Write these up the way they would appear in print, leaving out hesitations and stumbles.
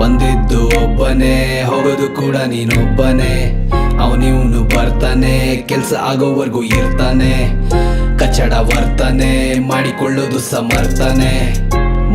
ಬಂದಿದ್ದು ಒಬ್ಬನೇ, ಹೋಗೋದು ಕೂಡ ನೀನೊಬ್ಬನೇ. ಅವನಿವನು ಬರ್ತಾನೆ, ಕೆಲ್ಸ ಆಗೋವರೆಗೂ ಇರ್ತಾನೆ. ಕಚ್ಚಡ ವರ್ತನೆ ಮಾಡಿಕೊಳ್ಳೋದು ಸಮರ್ಥನೆ.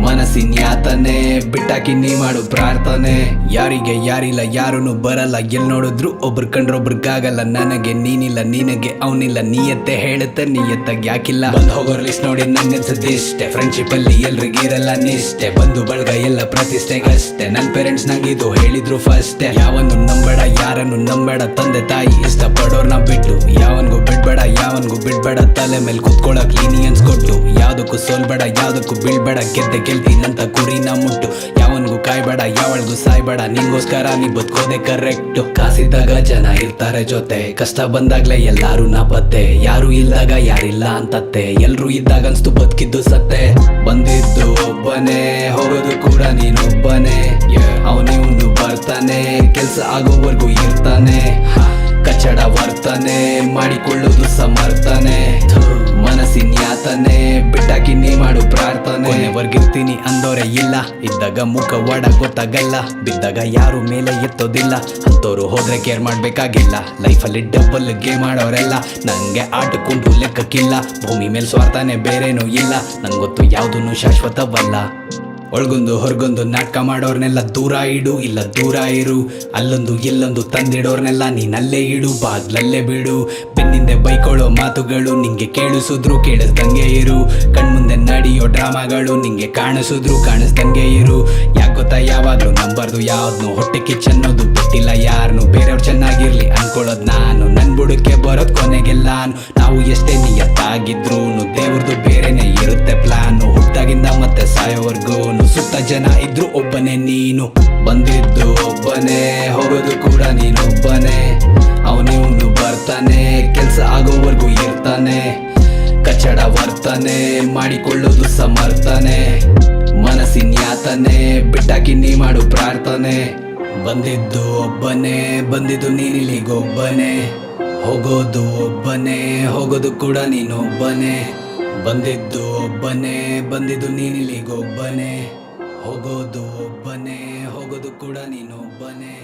ಮನಸ್ಸಿನ ಯಾತನೆ ಬಿಟ್ಟಾಕಿ ನೀ ಮಾಡು ಪ್ರಾರ್ಥನೆ. ಯಾರಿಗೆ ಯಾರಿಲ್ಲ, ಯಾರನ್ನು ಬರಲ್ಲ. ಎಲ್ ನೋಡಿದ್ರು ಒಬ್ರು ಕಂಡ್ರೊಬ್ರಿಗಾಗಲ್ಲ. ನನಗೆ ನೀನಿಲ್ಲ, ನಿನಗೆ ಅವನಿಲ್ಲ. ನೀಯತ್ತೆ ಹೇಳುತ್ತೆ, ನೀಯತ್ತಾಗ ಯಾಕಿಲ್ಲ. ಬಂದ್ ಹೋಗೋರ್ ಲಿಸ್ಟ್ ನೋಡಿ ನಂಗನ್ಸದಿಷ್ಟೆ. ಫ್ರೆಂಡ್ಶಿಪ್ ಅಲ್ಲಿ ಎಲ್ರಿಗಿರಲ್ಲ ನಿಷ್ಠೆ. ಬಂದು ಬಳಗ ಎಲ್ಲ ಪ್ರತಿಷ್ಠೆಗಷ್ಟೇ. ನನ್ ಪೇರೆಂಟ್ಸ್ ನಂಗಿದು ಹೇಳಿದ್ರು ಫಸ್ಟೆ. ಯಾವನು ನಂಬೇಡ, ಯಾರನ್ನು ನಂಬೇಡ. ತಂದೆ ತಾಯಿ ಇಷ್ಟಪಡೋರ್ನ ಬಿಟ್ಟು ಯಾವನ್ಗೂ ಬಿಡ್ಬೇಡ, ಯಾವನ್ಗೂ ಬಿಡ್ಬೇಡ. ತಲೆ ಮೇಲೆ ಕುತ್ಕೊಳಕ್ ಲೀನಿಯನ್ಸ್ ಕೊಟ್ಟು ಯಾವ್ದಕ್ಕೂ ಸೋಲ್ಬೇಡ, ಯಾವ್ದಕ್ಕೂ ಬೀಳ್ಬೇಡ. ಗೆದ್ದೆ ಗೆಲ್ತೀನಂತ ಗುರಿನ ಮುಟ್ಟು. ಯಾವನ್ಗೂ ಕಾಯ್ಬೇಡ, ಯಾವಳ್ಗೂ ಸಾಯ್ಬೇಡ. ನಿಂಗೋಸ್ಕರ ನೀ ಬದುಕೋದೆ ಕರೆಕ್ಟ್. ಕಾಸಿದ್ದಾಗ ಜನ ಇರ್ತಾರೆ ಜೊತೆ, ಕಷ್ಟ ಬಂದಾಗ್ಲೇ ಎಲ್ಲಾರು ನಾಪತ್ತೆ. ಯಾರು ಇಲ್ದಾಗ ಯಾರಿಲ್ಲ ಅಂತತ್ತೆ. ಎಲ್ರು ಇದ್ದಾಗ ಅನ್ಸ್ತು ಬದುಕಿದ್ದು ಸತ್ತೆ. ಬಂದಿದ್ದು ಒಬ್ಬನೇ, ಹೋಗೋದು ಕೂಡ ನೀನೊಬ್ಬನೇ. ಅವನಿವನು ಬರ್ತಾನೆ, ಕೆಲ್ಸ ಆಗೋವರೆಗೂ ಇರ್ತಾನೆ. ಕಚ್ಚಡ ವರ್ತನೆ ಮಾಡಿಕೊಳ್ಳೋದು ಸಮರ್ಥನೆ. ಮನಸ್ಸಿನ ಯಾತನೆ ಬಿಟ್ಟಾಕಿ ನೀ ಮಾಡು ಪ್ರಾರ್ಥನೆ. ಕೊನೆವರ್ಗಿರ್ತೀನಿ ಅಂದೋರೆ ಇಲ್ಲ, ಇದ್ದಾಗ ಮುಖ ಒಡ ಗೊತ್ತಾಗಲ್ಲ. ಬಿದ್ದಾಗ ಯಾರು ಮೇಲೆ ಎತ್ತೋದಿಲ್ಲ. ಅಂತೋರು ಹೋದ್ರೆ ಕೇರ್ ಮಾಡ್ಬೇಕಾಗಿಲ್ಲ. ಲೈಫಲ್ಲಿ ಡಬಲ್ ಗೇಮ್ ಮಾಡೋರೆಲ್ಲ ನಂಗೆ ಆಟಕ್ಕುಂಟು ಲೆಕ್ಕಕ್ಕಿಲ್ಲ. ಭೂಮಿ ಮೇಲೆ ಸ್ವಾರ್ಥನೆ ಬೇರೇನೂ ಇಲ್ಲ. ನಂಗೊತ್ತು ಯಾವುದೂ ಶಾಶ್ವತವಲ್ಲ. ಒಳಗೊಂದು ಹೊರಗೊಂದು ನಾಟಕ ಮಾಡೋರ್ನೆಲ್ಲ ದೂರ ಇಡು, ಇಲ್ಲ ದೂರ ಇರು. ಅಲ್ಲೊಂದು ಇಲ್ಲೊಂದು ತಂದಿಡೋರ್ನೆಲ್ಲ ನೀನಲ್ಲೇ ಇಡು, ಬಾಗ್ಲಲ್ಲೇ ಬಿಡು. ಬೆನ್ನಿಂದೆ ಬೈಕೊಳ್ಳೋ ಮಾತುಗಳು ನಿಂಗೆ ಕೇಳಿಸಿದ್ರು ಕೇಳಿಸ್ದಂಗೆ ಇರು. ಕಣ್ಮುಂದೆ ನಡೆಯೋ ಡ್ರಾಮಾಗಳು ನಿಂಗೆ ಕಾಣಿಸಿದ್ರು ಕಾಣಿಸ್ದಂಗೆ ಇರು. ಯಾಕೊತ್ತಾ ಯಾವಾಗ್ಲೂ ನಂಬರ್ದು ಯಾವ್ದು ಹೊಟ್ಟೆ ಕಿಚ್ಚನ್ನೋದು ಬಿಟ್ಟಿಲ್ಲ ಯಾರನ್ನು. ಬೇರೆಯವ್ರು ಚೆನ್ನಾಗಿರ್ಲಿ ಅನ್ಕೊಳ್ಳೋದು ನಾನು. ನನ್ ಬುಡಕ್ಕೆ ಬರೋದ್ ಕೊನೆಗೆಲ್ಲ ನಾವು ಎಷ್ಟೇ ನಿಯತ್ತಾಗಿದ್ರು ದೇವ್ರದ್ದು ಬೇರೆನೆ ಇರುತ್ತೆ ಪ್ಲಾನು. ಹುಟ್ಟಾಗಿಂದ ಮತ್ತೆ ಸಾಯೋವರ್ಗೂ ಸುತ್ತ ಜನ ಇದ್ರು ಒಬ್ಬನೇ ನೀನು. ಬಂದಿದ್ದು ಒಬ್ಬನೇ, ಹೋಗೋದು ಕೂಡ ನೀನೊಬ್ಬನೇ. ಅವನಿವನು ಬರ್ತಾನೆ, ಕೆಲ್ಸ ಆಗೋವರೆಗೂ ಇರ್ತಾನೆ. ಕಚ್ಚಡ ವರ್ತನೆ ಮಾಡಿಕೊಳ್ಳೋದು ಸಮರ್ಥನೆ. ಮನಸ್ಸಿನ ಯಾತನೆ ಬಿಟ್ಟಾಕಿ ನೀ ಮಾಡು ಪ್ರಾರ್ಥನೆ. ಬಂದಿದ್ದು ಒಬ್ಬನೇ, ಬಂದಿದ್ದು ನೀನಿಲ್ಲಿಗೊಬ್ಬನೇ. ಹೋಗೋದು ಒಬ್ಬನೇ, ಹೋಗೋದು ಕೂಡ ನೀನೊಬ್ಬನೇ. ಬಂದಿದ್ದು ಒಬ್ಬನೇ, ಬಂದಿದ್ದು ನೀನಿಲ್ಲಿಗೊಬ್ಬನೇ. ಹೋಗೋದು ಒಬ್ಬನೇ, ಹೋಗೋದು ಕೂಡ ನೀನೊಬ್ಬನೇ.